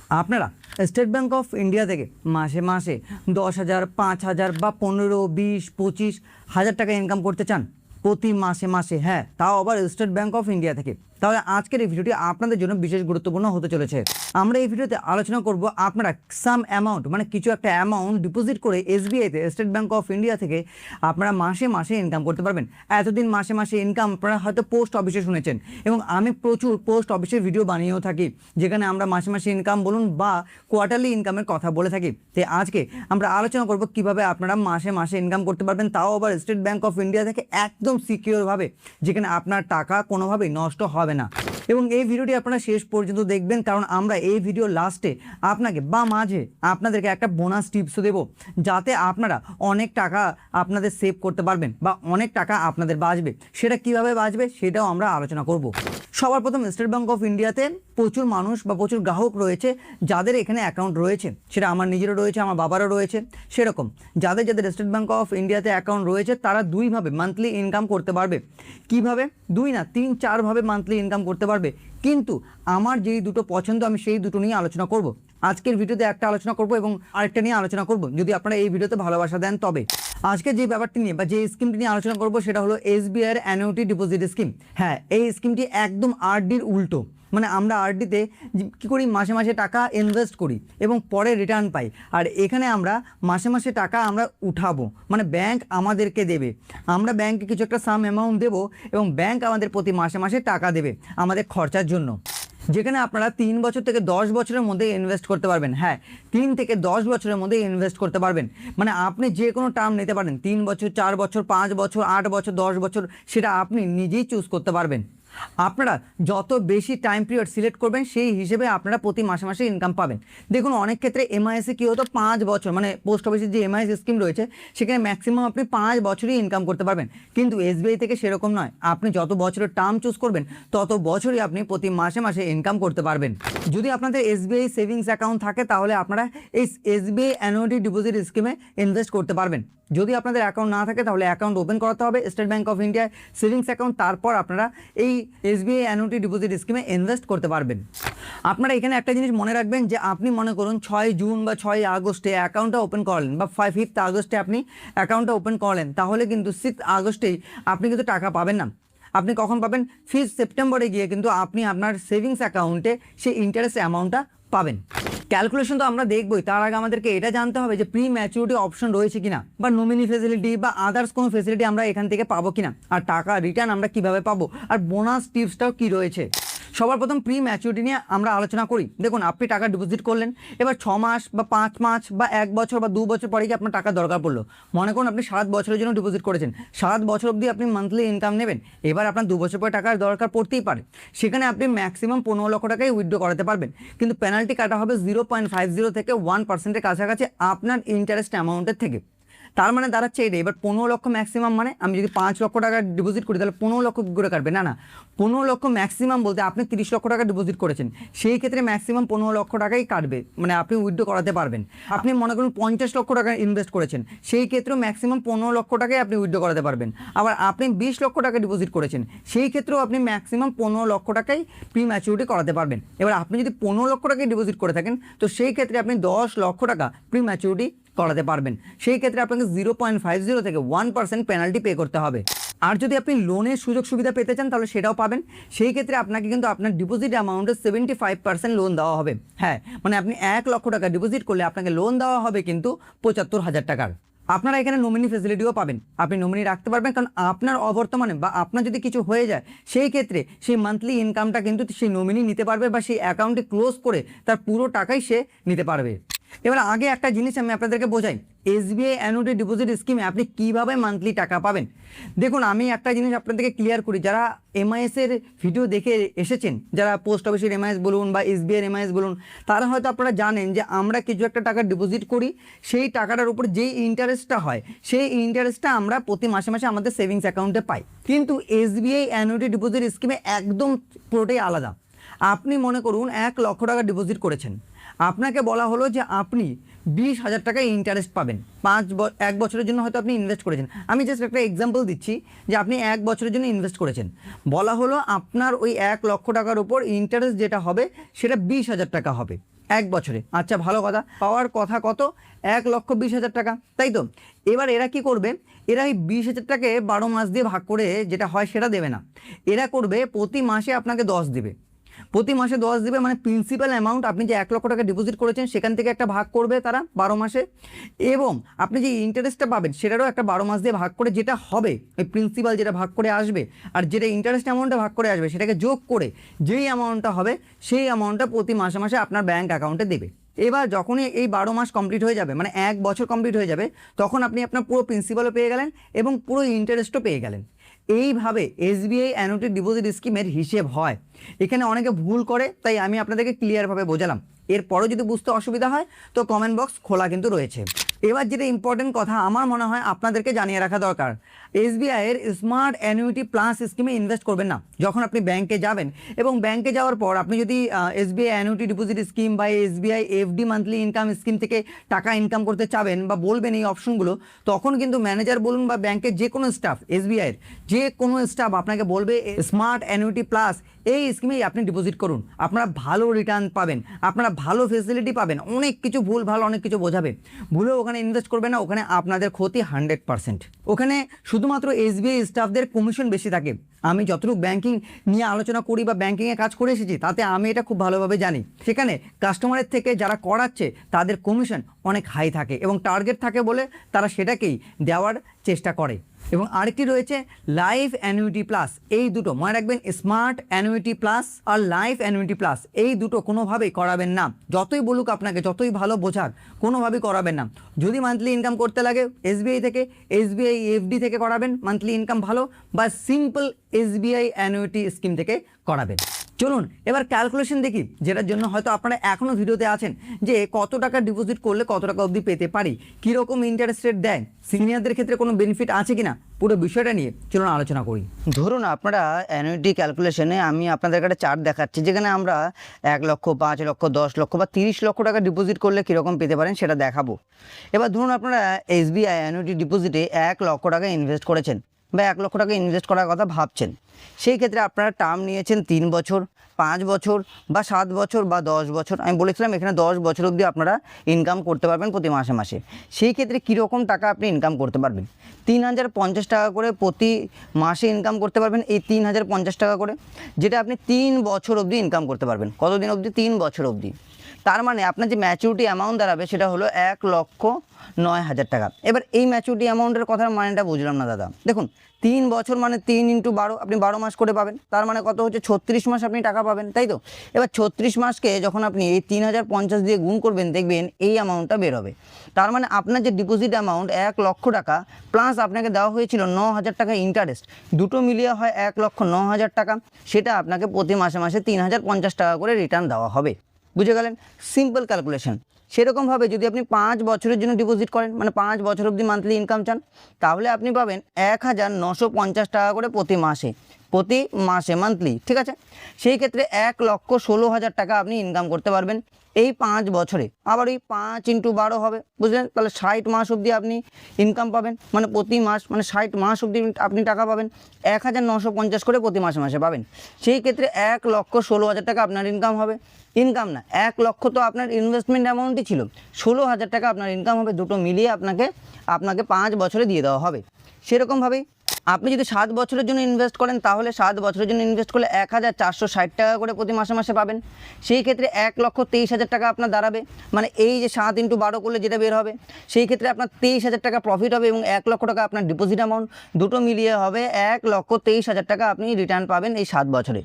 আপনারা state bank of India থেকে মাসে মাসে 10,000, 5,000 বা 15, 20, 25,000 টাকা ইনকাম করতে চান প্রতি মাসে মাসে, হ্যাঁ, তাও আবার স্টেট ব্যাঙ্ক অফ ইন্ডিয়া থেকে, তাহলে আজকের এই ভিডিওটি আপনাদের জন্য বিশেষ গুরুত্বপূর্ণ হতে চলেছে। আমরা এই ভিডিওতে আলোচনা করব আপনারা সাম অ্যামাউন্ট মানে কিছু একটা অ্যামাউন্ট ডিপোজিট করে এসবিআইতে স্টেট ব্যাঙ্ক অফ ইন্ডিয়া থেকে আপনারা মাসে মাসে ইনকাম করতে পারবেন। এতদিন মাসে মাসে ইনকাম আপনারা হয়তো পোস্ট অফিসে শুনেছেন, এবং আমি প্রচুর পোস্ট অফিসের ভিডিও বানিয়েও থাকি যেখানে আমরা মাসে মাসে ইনকাম বলুন বা কোয়ার্টারলি ইনকামের কথা বলে থাকি। তাই আজকে আমরা আলোচনা করব কিভাবে আপনারা মাসে মাসে ইনকাম করতে পারবেন, তাও আবার স্টেট ব্যাঙ্ক অফ ইন্ডিয়া থেকে একদম সিকিউরভাবে, যেখানে আপনার টাকা কোনোভাবেই নষ্ট হবে না। এবং এই ভিডিওটি আপনারা শেষ পর্যন্ত দেখবেন, কারণ আমরা এই ভিডিও লাস্টে আপনাকে বা মাঝে আপনাদেরকে একটা বোনাস টিপসও দেব, যাতে আপনারা অনেক টাকা আপনাদের সেভ করতে পারবেন বা অনেক টাকা আপনাদের বাঁচবে। সেটা কিভাবে বাঁচবে সেটাও আমরা আলোচনা করব। সবার প্রথম, স্টেট ব্যাঙ্ক অফ ইন্ডিয়াতে প্রচুর মানুষ বা প্রচুর গ্রাহক রয়েছে যাদের এখানে অ্যাকাউন্ট রয়েছে, সেটা আমার নিজেরও রয়েছে, আমার বাবারও রয়েছে। সেরকম যাদের যাদের স্টেট ব্যাঙ্ক অফ ইন্ডিয়াতে অ্যাকাউন্ট রয়েছে তারা দুইভাবে মান্থলি ইনকাম করতে পারবে। কিভাবে? দুই না, 3-4ভাবে মান্থলি ইনকাম করতে পারবে। কিন্তু আমার যেই দুটো পছন্দ আমি সেই দুটো নিয়ে আলোচনা করব। আজকের ভিডিওতে একটা আলোচনা করব এবং আরেকটা নিয়ে আলোচনা করব, যদি আপনারা এই ভিডিওতে ভালোবাসা দেন তবে। আজকে যে ব্যাপারটি নিয়ে বা যে স্কিমটি নিয়ে আলোচনা করব সেটা হলো এসবিআই এর অ্যানুইটি ডিপোজিট স্কিম। হ্যাঁ, এই স্কিমটি একদম আরডির উল্টো। মানে আমরা আরডিতে কী করি, মাসে মাসে টাকা ইনভেস্ট করি এবং পরে রিটার্ন পাই, আর এখানে আমরা মাসে মাসে টাকা আমরা উঠাবো, মানে ব্যাংক আমাদেরকে দেবে। আমরা ব্যাংকে কিছু একটা সাম অ্যামাউন্ট দেবো এবং ব্যাংক আমাদের প্রতি মাসে মাসে টাকা দেবে আমাদের খরচার জন্য, যেখানে আপনারা 3 বছর থেকে 10 বছরের মধ্যে ইনভেস্ট করতে পারবেন। হ্যাঁ, 3 থেকে 10 বছরের মধ্যে ইনভেস্ট করতে পারবেন। মানে আপনি যে কোনো টার্ম নিতে পারেন, 3 বছর, 4 বছর, 5 বছর, 8 বছর, 10 বছর, সেটা আপনি নিজেই চুজ করতে পারবেন। আপনারা যত বেশি টাইম পিরিয়ড সিলেক্ট করবেন সেই হিসেবে আপনারা প্রতি মাসে মাসে ইনকাম পাবেন। দেখুন, অনেক ক্ষেত্রে এমআইএসে কী হতো, 5 বছর, মানে পোস্ট অফিসের যে এমআইএস স্কিম রয়েছে সেখানে ম্যাক্সিমাম আপনি 5 বছরই ইনকাম করতে পারবেন। কিন্তু এসবিআই থেকে সেরকম নয়, আপনি যত বছরের টার্ম চুজ করবেন তত বছরই আপনি প্রতি মাসে মাসে ইনকাম করতে পারবেন। যদি আপনাদের এসবিআই সেভিংস অ্যাকাউন্ট থাকে তাহলে আপনারা এই এসবিআই অ্যানুইটি ডিপোজিট স্কিমে ইনভেস্ট করতে পারবেন। যদি আপনাদের অ্যাকাউন্ট না থাকে তাহলে অ্যাকাউন্ট ওপেন করাতে হবে state bank of India savings account, তারপর আপনারা এই এসবিআই অ্যানুইটি ডিপোজিট স্কিমে ইনভেস্ট করতে পারবেন। আপনারা এখানে একটা জিনিস মনে রাখবেন যে আপনি মনে করুন 6 জুন বা 6 আগস্টে অ্যাকাউন্টটা ওপেন করলেন বা 5th আগস্টে আপনি অ্যাকাউন্টটা ওপেন করলেন, তাহলে কিন্তু 6th আগস্টেই আপনি কিন্তু টাকা পাবেন না। আপনি কখন পাবেন? 5th সেপ্টেম্বরে গিয়ে কিন্তু আপনি আপনার সেভিংস অ্যাকাউন্টে সেই ইন্টারেস্ট অ্যামাউন্টটা পাবেন। ক্যালকুলেশন তো আমরা দেখবই, তার আগে আমাদেরকে এটা জানতে হবে যে প্রি ম্যাচুরিটি অপশন রয়েছে কিনা, বা নমিনি ফেসিলিটি বা আদার্স কোনো ফেসিলিটি আমরা এখান থেকে পাবো কিনা, আর টাকা রিটার্ন আমরা কিভাবে পাবো, আর বোনাস টিপসটাও কি রয়েছে। সবার প্রথম প্রি ম্যাচুরিটি নিয়ে আমরা আলোচনা করি। দেখুন, আপনি টাকা ডিপোজিট করলেন, এবার 6 মাস বা 5 মাস বা 1 বছর বা 2 বছর পরে কি আপনার টাকা দরকার পড়লো। মনে করুন আপনি 7 বছরের জন্য ডিপোজিট করেছেন, 7 বছর অবধি আপনি মান্থলি ইনকাম নেবেন। এবার আপনার 2 বছর পরে টাকার দরকার পড়তেই পারে, সেখানে আপনি ম্যাক্সিমাম 15 লক্ষ টাকাই উইথড্র করাতে পারবেন। কিন্তু পেনাল্টি কাটা হবে 0.50 থেকে 1%-এর কাছাকাছি আপনার ইন্টারেস্ট অ্যামাউন্টের থেকে। তার মানে দাঁড়াচ্ছে এটা, এবার 15 লক্ষ ম্যাক্সিমাম, মানে আমি যদি 5 লক্ষ টাকা ডিপোজিট করি তাহলে 15 লক্ষ কী করে কাটবে? না, 15 লক্ষ ম্যাক্সিমাম বলতে আপনি 30 লক্ষ টাকা ডিপোজিট করেছেন, সেই ক্ষেত্রে ম্যাক্সিমাম 15 লক্ষ টাকাই কাটবে, মানে আপনি উইথড্র করাতে পারবেন। আপনি মনে করুন 50 লক্ষ টাকা ইনভেস্ট করেছেন, সেই ক্ষেত্রেও ম্যাক্সিমাম 15 লক্ষ টাকাই আপনি উইথড্র করাতে পারবেন। আবার আপনি 20 লক্ষ টাকা ডিপোজিট করেছেন, সেই ক্ষেত্রেও আপনি ম্যাক্সিমাম 15 লক্ষ টাকাই প্রি ম্যাচুরিটি করাতে পারবেন। এবার আপনি যদি 15 লক্ষ টাকাই ডিপোজিট করে থাকেন তো সেই ক্ষেত্রে আপনি 10 লক্ষ টাকা প্রি ম্যাচুরিটি করাতে পারবেন। সেই ক্ষেত্রে আপনাকে 0.50 থেকে 1% পেনাল্টি পে করতে হবে। আর যদি আপনি লোনের সুযোগ সুবিধা পেতে চান তাহলে সেটাও পাবেন। সেই ক্ষেত্রে আপনাকে কিন্তু আপনার ডিপোজিট অ্যামাউন্টের 75% লোন দেওয়া হবে। হ্যাঁ, মানে আপনি 1 লক্ষ টাকা ডিপোজিট করলে আপনাকে লোন দেওয়া হবে কিন্তু 75,000 টাকার। আপনারা এখানে নমিনি ফেসিলিটিও পাবেন, আপনি নমিনি রাখতে পারবেন, কারণ আপনার অবর্তমানে বা আপনার যদি কিছু হয়ে যায় সেই ক্ষেত্রে সেই মান্থলি ইনকামটা কিন্তু সেই নমিনি নিতে পারবে বা সেই অ্যাকাউন্টে ক্লোজ করে তার পুরো টাকাই সে নিতে পারবে। এবার আগে একটা জিনিস আমি আপনাদেরকে বোঝাই, এসবিআই অ্যানুইটি ডিপোজিট স্কিমে আপনি কীভাবে মান্থলি টাকা পাবেন। দেখুন, আমি একটা জিনিস আপনাদেরকে ক্লিয়ার করি, যারা এমআইএসের ভিডিও দেখে এসেছেন, যারা পোস্ট অফিসের এমআইএস বলুন বা এসবিআইয়ের এমআইএস বলুন, তারা হয়তো আপনারা জানেন যে আমরা কিছু একটা টাকা ডিপোজিট করি, সেই টাকাটার উপর যেই ইন্টারেস্টটা হয় সেই ইন্টারেস্টটা আমরা প্রতি মাসে মাসে আমাদের সেভিংস অ্যাকাউন্টে পাই। কিন্তু এসবিআই অ্যানুইটি ডিপোজিট স্কিমে একদম পুরোটাই আলাদা। আপনি মনে করুন 1 লক্ষ টাকা ডিপোজিট করেছেন, আপনাকে বলা হলো যে আপনি 20,000 টাকা ইন্টারেস্ট পাবেন। 1 বছরের জন্য হয়তো আপনি ইনভেস্ট করেছেন, আমি জাস্ট একটা এক্সাম্পল দিচ্ছি যে আপনি 1 বছরের জন্য ইনভেস্ট করেছেন, বলা হলো আপনার ওই 1 লক্ষ টাকার উপর ইন্টারেস্ট যেটা হবে সেটা 20,000 টাকা হবে। 1 বছরে। আচ্ছা, ভালো কথা। পাওয়ার কথা কত? 1,20,000 টাকা, তাই তো? এবার এরা কি করবে? এরা এই 20,000 টাকাকে 12 মাস দিয়ে ভাগ করে যেটা হয় সেটা দেবে না। এরা করবে প্রতি মাসে আপনাকে 10 দেবে। প্রতি মাসে 10 দেবে, মানে প্রিন্সিপাল অ্যামাউন্ট আপনি যে 1 লক্ষ টাকা ডিপোজিট করেছেন সেখান থেকে একটা ভাগ করবে তারা 12 মাসে, এবং আপনি যে ইন্টারেস্টটা পাবেন সেটারও একটা 12 মাস দিয়ে ভাগ করে যেটা হবে ওই প্রিন্সিপাল যেটা ভাগ করে আসবে আর যেটা ইন্টারেস্ট অ্যামাউন্টটা ভাগ করে আসবে সেটাকে যোগ করে যেই অ্যামাউন্টটা হবে সেই অ্যামাউন্টটা প্রতি মাসে মাসে আপনার ব্যাঙ্ক অ্যাকাউন্টে দেবে। এবার যখনই এই 12 মাস কমপ্লিট হয়ে যাবে, মানে 1 বছর কমপ্লিট হয়ে যাবে, তখন আপনি আপনার পুরো প্রিন্সিপালও পেয়ে গেলেন এবং পুরো ইন্টারেস্টও পেয়ে গেলেন। এইভাবে এসবিআই অ্যানুইটি ডিপোজিট স্কিমের হিসেব হয়। এখানে অনেকে ভুল করে, তাই আমি আপনাদেরকে ক্লিয়ারভাবে বোঝালাম। এরপরও যদি বুঝতে অসুবিধা হয় তো কমেন্ট বক্স খোলা কিন্তু রয়েছে। এবার যেটা ইম্পর্টেন্ট কথা আমার মনে হয় আপনাদেরকে জানিয়ে রাখা দরকার, এসবিআইয়ের স্মার্ট অ্যানুইটি প্লাস স্কিমে ইনভেস্ট করবেন না। যখন আপনি ব্যাংকে যাবেন এবং ব্যাংকে যাওয়ার পর আপনি যদি এসবিআই অ্যানুইটি ডিপোজিট স্কিম বা SBI FD monthly income scheme থেকে টাকা ইনকাম করতে চাবেন বা বলবেন এই অপশনগুলো, তখন কিন্তু ম্যানেজার বলুন বা ব্যাংকের যে কোনো স্টাফ, এসবিআইয়ের যে কোনো স্টাফ আপনাকে বলবে স্মার্ট অ্যানুইটি প্লাস এই স্কিমেই আপনি ডিপোজিট করুন, আপনারা ভালো রিটার্ন পাবেন, আপনারা ভালো ফেসিলিটি পাবেন। অনেক কিছু ভুল ভালো অনেক কিছু বোঝাবে, ভুলেও ওখানে ইনভেস্ট করবে না, ওখানে আপনাদের ক্ষতি 100%। ওখানে শুধুমাত্র এসবিআই স্টাফদের কমিশন বেশি থাকে। আমি যতটুকু ব্যাংকিং নিয়ে আলোচনা করি বা ব্যাংকিংয়ে কাজ করে এসেছি তাতে আমি এটা খুব ভালোভাবে জানি। সেখানে কাস্টমারের থেকে যারা করাচ্ছে তাদের কমিশন অনেক হাই থাকে এবং টার্গেট থাকে বলে তারা সেটাকেই দেওয়ার চেষ্টা করে। এবং আরেকটি রয়েছে লাইফ অ্যানুইটি প্লাস। এই দুটো মনে রাখবেন, স্মার্ট অ্যানুইটি প্লাস আর লাইফ অ্যানুইটি প্লাস, এই দুটো কোনোভাবেই করাবেন না। যতই বলুক আপনাকে, যতই ভালো বোঝাক, কোনোভাবেই করাবেন না। যদি মান্থলি ইনকাম করতে লাগে এসবিআই থেকে, এসবিআই এফডি থেকে করাবেন মান্থলি ইনকাম ভালো, বা সিম্পল এসবিআই অ্যানুইটি স্কিম থেকে করাবেন। চলুন এবার ক্যালকুলেশন দেখি, যেটার জন্য হয়তো আপনারা এখনও ভিডিওতে আছেন যে কত টাকা ডিপোজিট করলে কত টাকা অবধি পেতে পারি, কীরকম ইন্টারেস্ট রেট দেয়, সিনিয়রদের ক্ষেত্রে কোনো বেনিফিট আছে কিনা, পুরো বিষয়টা নিয়ে চলুন আলোচনা করি। ধরুন আপনারা অ্যানুইটি ক্যালকুলেশনে আমি আপনাদের একটা চার্ট দেখাচ্ছি, যেখানে আমরা 1 লক্ষ, 5 লক্ষ, 10 লক্ষ বা 30 লক্ষ টাকা ডিপোজিট করলে কীরকম পেতে পারেন সেটা দেখাবো। এবার ধরুন আপনারা এসবিআই অ্যানুইটি ডিপোজিটে 1 লক্ষ টাকা ইনভেস্ট করেছেন বা 1 লক্ষ টাকা ইনভেস্ট করার কথা ভাবছেন। সেই ক্ষেত্রে আপনারা টার্ম নিয়েছেন 3 বছর, 5 বছর বা 7 বছর বা 10 বছর। আমি বলেছিলাম এখানে 10 বছর অবধি আপনারা ইনকাম করতে পারবেন প্রতি মাসে মাসে। সেই ক্ষেত্রে কীরকম টাকা আপনি ইনকাম করতে পারবেন? 3,050 টাকা করে প্রতি মাসে ইনকাম করতে পারবেন। এই 3,050 টাকা করে, যেটা আপনি 3 বছর অবধি ইনকাম করতে পারবেন। কতদিন অবধি? 3 বছর অবধি। তার মানে আপনার যে ম্যাচুরিটি অ্যামাউন্ট দাঁড়াবে সেটা হলো 1,09,000 টাকা। এবার এই ম্যাচুরিটি অ্যামাউন্টের কথার মানেটা বুঝলাম না দাদা। দেখুন 3 বছর মানে 3 × 12, আপনি 12 মাস করে পাবেন। তার মানে কত হচ্ছে? 36 মাস আপনি টাকা পাবেন, তাই তো? এবার 36 মাসকে যখন আপনি এই 3,050 দিয়ে গুণ করবেন, দেখবেন এই অ্যামাউন্টটা বের হবে। তার মানে আপনার যে ডিপোজিট অ্যামাউন্ট 1 লক্ষ টাকা প্লাস আপনাকে দেওয়া হয়েছিল 9,000 টাকা ইন্টারেস্ট, দুটো মিলিয়ে হয় 1,09,000 টাকা। সেটা আপনাকে প্রতি মাসে মাসে 3,050 টাকা করে রিটার্ন দেওয়া হবে। বুঝে গেলেন? Simple calculation. সেরকমভাবে যদি আপনি 5 বছরের জন্য ডিপোজিট করেন, মানে 5 বছর অবধি মান্থলি ইনকাম চান, তাহলে আপনি পাবেন 1,950 টাকা করে প্রতি মাসে মান্থলি, ঠিক আছে? সেই ক্ষেত্রে 1,16,000 টাকা আপনি ইনকাম করতে পারবেন এই 5 বছরে। আবার এই 5 × 12 হবে, বুঝলেন? তাহলে 60 মাস অবধি আপনি ইনকাম পাবেন, মানে প্রতি মাস মানে 60 মাস অবধি আপনি টাকা পাবেন। 1,950 করে প্রতি মাসে মাসে পাবেন। সেই ক্ষেত্রে 1,16,000 টাকা আপনার ইনকাম হবে। ইনকাম না, 1 লক্ষ তো আপনার ইনভেস্টমেন্ট অ্যামাউন্টই ছিল, 16,000 টাকা আপনার ইনকাম হবে। দুটো মিলিয়ে আপনাকে 5 বছরে দিয়ে দেওয়া হবে। সেরকমভাবেই আপনি যদি 7 বছরের জন্য ইনভেস্ট করেন, তাহলে 7 বছরের জন্য ইনভেস্ট করলে 1,460 টাকা করে প্রতি মাসে মাসে পাবেন। সেই ক্ষেত্রে 1,23,000 টাকা আপনার দাঁড়াবে, মানে এই যে 7 × 12 করলে যেটা বের হবে, সেই ক্ষেত্রে আপনার 23,000 টাকা প্রফিট হবে এবং 1 লক্ষ টাকা আপনার ডিপোজিট অ্যামাউন্ট, দুটো মিলিয়ে হবে 1,23,000 টাকা আপনি রিটার্ন পাবেন এই 7 বছরে।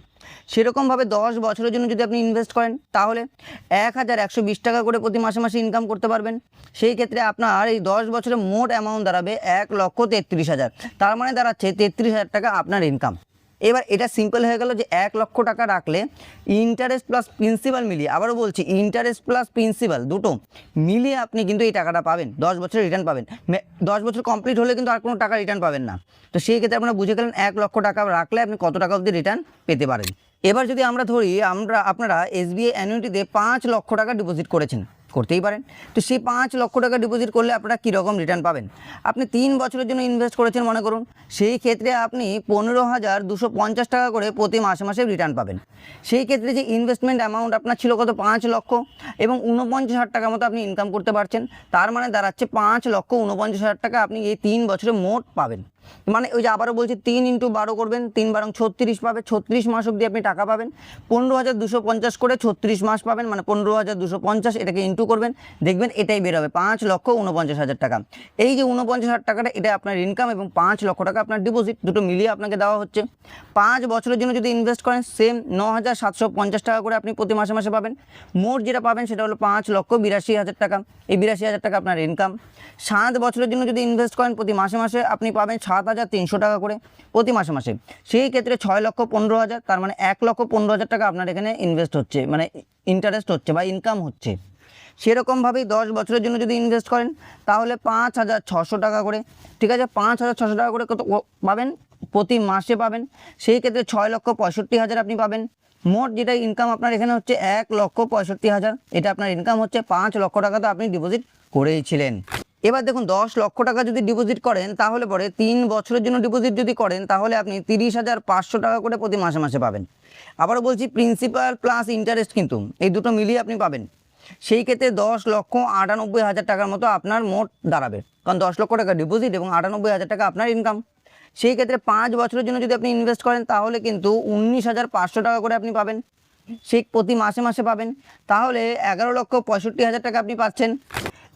সেরকমভাবে 10 বছরের জন্য যদি আপনি ইনভেস্ট করেন, তাহলে 1,120 টাকা করে প্রতি মাসে মাসে ইনকাম করতে পারবেন। সেই ক্ষেত্রে আপনার এই 10 বছরের মোট অ্যামাউন্ট দাঁড়াবে 1,33,000। তার মানে দাঁড়াচ্ছে 33,000 টাকা আপনার ইনকাম। এবার এটা সিম্পল হয়ে গেল যে 1 লক্ষ টাকা রাখলে ইন্টারেস্ট প্লাস প্রিন্সিপাল মিলিয়ে, আবারও বলছি ইন্টারেস্ট প্লাস প্রিন্সিপাল দুটো মিলিয়ে আপনি কিন্তু এই টাকাটা পাবেন, 10 বছরের রিটার্ন পাবেন। 10 বছর কমপ্লিট হলে কিন্তু আর কোনো টাকা রিটার্ন পাবেন না। তো সেই ক্ষেত্রে আপনারা বুঝে গেলেন 1 লক্ষ টাকা রাখলে আপনি কত টাকা অবধি রিটার্ন পেতে পারেন। এবার যদি আমরা ধরি আপনারা এসবিআই অ্যানুইটিতে 5 লক্ষ টাকা ডিপোজিট করেছেন, করতেই পারেন। তো সেই 5 লক্ষ টাকা ডিপোজিট করলে আপনারা কীরকম রিটার্ন পাবেন? আপনি 3 বছরের জন্য ইনভেস্ট করেছেন মনে করুন, সেই ক্ষেত্রে আপনি 15,250 টাকা করে প্রতি মাসে মাসে রিটার্ন পাবেন। সেই ক্ষেত্রে যে ইনভেস্টমেন্ট অ্যামাউন্ট আপনার ছিল কত, 5 লক্ষ, এবং 49,000 টাকার মতো আপনি ইনকাম করতে পারছেন। তার মানে দাঁড়াচ্ছে 5,49,000 টাকা আপনি এই 3 বছরে মোট পাবেন। মানে ওই যে আবারও বলছি, 3 × 12 করবেন, 3 × 36 পাবে, 36 মাস অবধি আপনি টাকা পাবেন। 15,250 করে 36 মাস পাবেন, মানে 15,250, এটাকে ইন্টু করবেন, দেখবেন এটাই বেরোবে 5,49,000 টাকা। এই যে 49,000 টাকাটা এটা আপনার ইনকাম এবং 5 লক্ষ টাকা আপনার ডিপোজিট, দুটো মিলিয়ে আপনাকে দেওয়া হচ্ছে। 5 বছরের জন্য যদি ইনভেস্ট করেন সেম 9,750 টাকা করে আপনি প্রতি মাসে মাসে পাবেন। মোট যেটা পাবেন সেটা হলো 5,82,000 টাকা। এই 82,000 টাকা আপনার ইনকাম। 7 বছরের জন্য যদি ইনভেস্ট করেন প্রতি মাসে মাসে আপনি পাবেন 7,300 টাকা করে প্রতি মাসে মাসে। সেই ক্ষেত্রে 6,15,000, তার মানে 1,15,000 টাকা আপনার এখানে ইনভেস্ট হচ্ছে, মানে ইন্টারেস্ট হচ্ছে বা ইনকাম হচ্ছে। সেরকমভাবেই 10 বছরের জন্য যদি ইনভেস্ট করেন তাহলে 5,600 টাকা করে, ঠিক আছে, 5,600 টাকা করে কত পাবেন প্রতি মাসে পাবেন। সেই ক্ষেত্রে 6,65,000 আপনি পাবেন। মোট যেটা ইনকাম আপনার এখানে হচ্ছে 1,65,000, এটা আপনার ইনকাম হচ্ছে। 5 লক্ষ টাকা তো আপনি ডিপোজিট করেইছিলেন। এবার দেখুন 10 লক্ষ টাকা যদি ডিপোজিট করেন তাহলে পরে 3 বছরের জন্য ডিপোজিট যদি করেন তাহলে আপনি 30,500 টাকা করে প্রতি মাসে মাসে পাবেন। আবারও বলছি, প্রিন্সিপাল প্লাস ইন্টারেস্ট কিন্তু এই দুটো মিলিয়ে আপনি পাবেন। সেই ক্ষেত্রে 10,98,000 টাকার মতো আপনার মোট দাঁড়াবে, কারণ 10 লক্ষ টাকা ডিপোজিট এবং 98,000 টাকা আপনার ইনকাম। সেই ক্ষেত্রে 5 বছরের জন্য যদি আপনি ইনভেস্ট করেন তাহলে কিন্তু 19,500 টাকা করে আপনি পাবেন, সেই প্রতি মাসে মাসে পাবেন। তাহলে 11,65,000 টাকা আপনি পাচ্ছেন।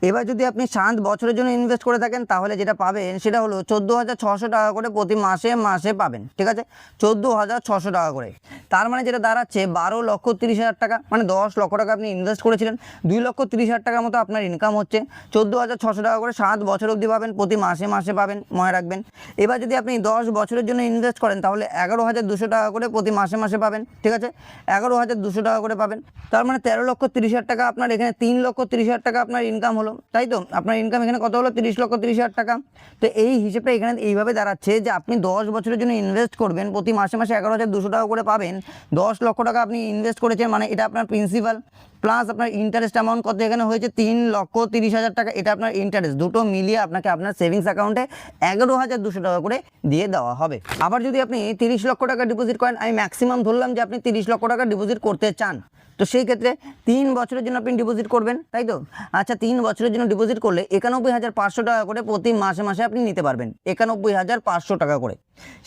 এবার যদি আপনি 7 বছরের জন্য ইনভেস্ট করে থাকেন তাহলে যেটা পাবেন সেটা হলো 14,600 টাকা করে প্রতি মাসে মাসে পাবেন, ঠিক আছে, 14,600 টাকা করে। তার মানে যেটা দাঁড়াচ্ছে 12,30,000 টাকা, মানে 10 লক্ষ টাকা আপনি ইনভেস্ট করেছিলেন, 2,30,000 টাকার মতো আপনার ইনকাম হচ্ছে। 14,600 টাকা করে 7 বছর অবধি পাবেন, প্রতি মাসে মাসে পাবেন, মনে রাখবেন। এবার যদি আপনি 10 বছরের জন্য ইনভেস্ট করেন তাহলে 11,200 টাকা করে প্রতি মাসে মাসে পাবেন, ঠিক আছে, 11,200 টাকা করে পাবেন। তার মানে 13,30,000 টাকা আপনার এখানে, 3,30,000 টাকা আপনার ইনকাম হলো, তাই তো? আপনার ইনকাম এখানে কত হলো, 30,30,000 টাকা। তো এই হিসেবটা এখানে এইভাবে দাঁড়াচ্ছে যে আপনি 10 বছরের জন্য ইনভেস্ট করবেন, প্রতি মাসে মাসে 11,200 টাকা করে পাবেন। 10 লক্ষ টাকা আপনি ইনভেস্ট করেছেন, মানে এটা আপনার প্রিন্সিপাল প্লাস আপনার ইন্টারেস্ট অ্যামাউন্ট কত এখানে হয়েছে, 3,30,000 টাকা, এটা আপনার ইন্টারেস্ট। দুটো মিলিয়ে আপনাকে আপনার সেভিংস অ্যাকাউন্টে 11,200 টাকা করে দিয়ে দেওয়া হবে। আবার যদি আপনি 30 লক্ষ টাকা ডিপোজিট করেন, আমি ম্যাক্সিমাম ধরলাম যে আপনি 30 লক্ষ টাকা ডিপোজিট করতে চান, তো সেই ক্ষেত্রে 3 বছরের জন্য আপনি ডিপোজিট করবেন, তাই তো? আচ্ছা, 3 বছরের জন্য ডিপোজিট করলে 91,500 টাকা করে প্রতি মাসে মাসে আপনি নিতে পারবেন, 91,500 টাকা করে।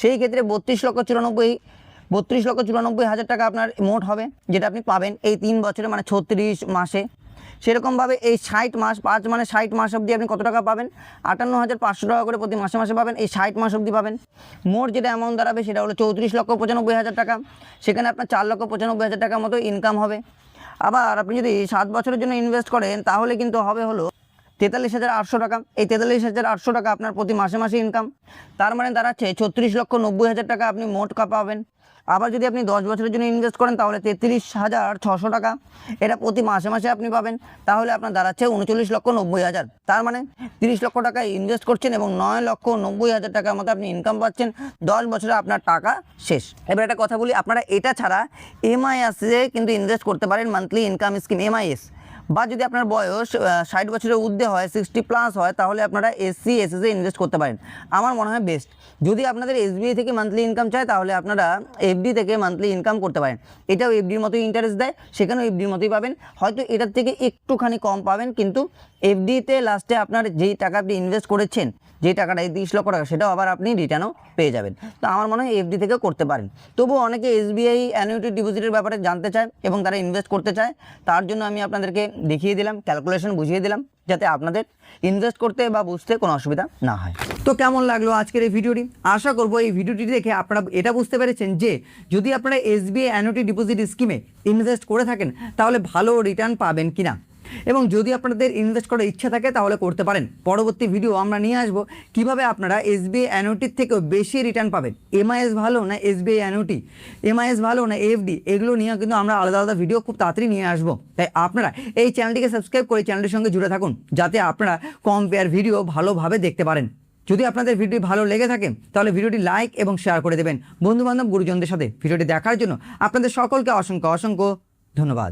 সেই ক্ষেত্রে 32,94,000 টাকা আপনার মোট হবে, যেটা আপনি পাবেন এই 3 বছরে, মানে 36 মাসে। সেরকমভাবে এই 60 মাস, 5 মানে 60 মাস অবধি আপনি কত টাকা পাবেন, 58,500 টাকা করে প্রতি মাসে মাসে পাবেন, এই 60 মাস অবধি পাবেন। মোট যেটা অ্যামাউন্ট দাঁড়াবে সেটা হলো 34,95,000 টাকা। সেখানে আপনার 4,95,000 টাকার মতো ইনকাম হবে। আবার আপনি যদি 7 বছরের জন্য ইনভেস্ট করেন তাহলে কিন্তু হবে হলো 43,800 টাকা। এই 43,800 টাকা আপনার প্রতি মাসে মাসে ইনকাম। তার মানে দাঁড়াচ্ছে 36,90,000 টাকা আপনি মোট পাবেন। আবার যদি আপনি 10 বছরের জন্য ইনভেস্ট করেন তাহলে 33,600 টাকা, এটা প্রতি মাসে মাসে আপনি পাবেন। তাহলে আপনার দাঁড়াচ্ছে 39,90,000। তার মানে 30 লক্ষ টাকা ইনভেস্ট করছেন এবং 9,90,000 টাকার মতো আপনি ইনকাম পাচ্ছেন। 10 বছরে আপনার টাকা শেষ। এবার একটা কথা বলি, আপনারা এটা ছাড়া MIS-এ কিন্তু ইনভেস্ট করতে পারেন, মান্থলি ইনকাম স্কিম MIS। বা যদি আপনার বয়স 60 বছরের ঊর্ধ্বে হয়, 60+ হয়, তাহলে আপনারা SC SS-এ ইনভেস্ট করতে পারেন। আমার মনে হয় বেস্ট। যদি আপনাদের SBI থেকে মান্থলি ইনকাম চায় তাহলে আপনারা FD থেকে মান্থলি ইনকাম করতে পারেন। এটাও FDর মতোই ইন্টারেস্ট দেয়, সেখানেও FDর মতোই পাবেন, হয়তো এটার থেকে একটুখানি কম পাবেন, কিন্তু FDতে লাস্টে আপনার যেই টাকা আপনি ইনভেস্ট করেছেন, যেই টাকাটা, এই 30 লক্ষ টাকা, সেটাও আবার আপনি রিটার্নও পেয়ে যাবেন। তো আমার মনে হয় FD থেকে করতে পারেন। তবুও অনেকে SBI অ্যানুইটি ডিপোজিটের ব্যাপারে জানতে চায় এবং তারা ইনভেস্ট করতে চায়, তার জন্য আমি আপনাদেরকে দেখিয়ে দিলাম, ক্যালকুলেশন বুঝিয়ে দিলাম, যাতে আপনাদের ইনভেস্ট করতে বা বুঝতে কোনো অসুবিধা না হয়। তো কেমন লাগলো আজকের এই ভিডিওটি? আশা করব এই ভিডিওটি দেখে আপনারা এটা বুঝতে পেরেছেন যে যদি আপনারা SBI অ্যানুইটি ডিপোজিট স্কিমে ইনভেস্ট করে থাকেন তাহলে ভালো রিটার্ন পাবেন কিনা, এবং যদি আপনাদের ইনভেস্ট করার ইচ্ছা থাকে তাহলে করতে পারেন। পরবর্তী ভিডিও আমরা নিয়ে আসবো কিভাবে আপনারা SBI অ্যানুইটির থেকেও বেশি রিটার্ন পাবেন। MIS ভালো না SBI অ্যানুইটি, MIS ভালো না FD, এগুলো নিয়ে কিন্তু আমরা আলাদা আলাদা ভিডিও খুব তাড়াতাড়ি নিয়ে আসবো। তাই আপনারা এই চ্যানেলটিকে সাবস্ক্রাইব করে চ্যানেলটির সঙ্গে জুড়ে থাকুন, যাতে আপনারা কম্পেয়ার ভিডিও ভালোভাবে দেখতে পারেন। যদি আপনাদের ভিডিও ভালো লেগে থাকে তাহলে ভিডিওটি লাইক এবং শেয়ার করে দেবেন বন্ধুবান্ধব গুরুজনদের সাথে। ভিডিওটি দেখার জন্য আপনাদের সকলকে অসংখ্য অসংখ্য ধন্যবাদ।